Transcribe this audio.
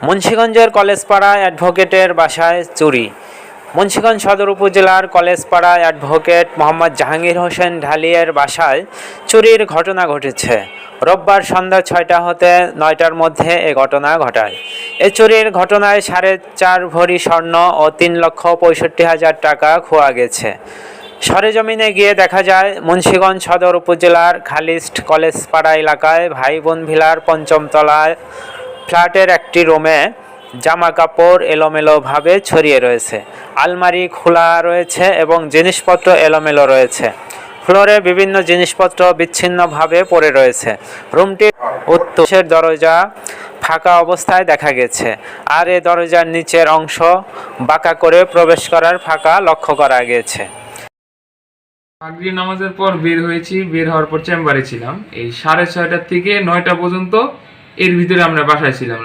মুন্সিগঞ্জের কলেজপাড়ায় অ্যাডভোকেটের বাসায় চুরি। মুন্সিগঞ্জ সদর উপজেলার কলেজপাড়ায় অ্যাডভোকেট মোহাম্মদ জাহাঙ্গীর হোসেন ঢালিয়ের বাসায় চুরির ঘটনা ঘটেছে। রোববার সন্ধ্যা ৬টা হতে ৯টার মধ্যে এ ঘটনা ঘটায়। এ চুরির ঘটনায় ৪.৫ ভরি স্বর্ণ ও ৩,৬৫,০০০ টাকা খোয়া গেছে। সরেজমিনে গিয়ে দেখা যায়, মুন্সিগঞ্জ সদর উপজেলার খালিস্ট কলেজপাড়া এলাকায় ভাই বোন ভিলার ৫ম তলায় ফ্ল্যাটের একটি রুমে জামা কাপড় এলোমেলোভাবে ছড়িয়ে রয়েছে। আলমারি খোলা রয়েছে এবং জিনিসপত্র এলোমেলো রয়েছে। ফ্লোরে বিভিন্ন জিনিসপত্র বিচ্ছিন্নভাবে পড়ে রয়েছে। রুমটির উত্তরের দরজা ফাঁকা অবস্থায় দেখা গেছে, আর এ দরজার নিচের অংশ বাঁকা করে প্রবেশ করার ফাঁকা লক্ষ্য করা গেছে। মাগরিব নামাজের পর বের হয়েছি। বের হওয়ার পর চেম্বারে ছিলাম এই 6:30 থেকে 9টা পর্যন্ত। এর ভিতরে আমরা বাসায় ছিলাম।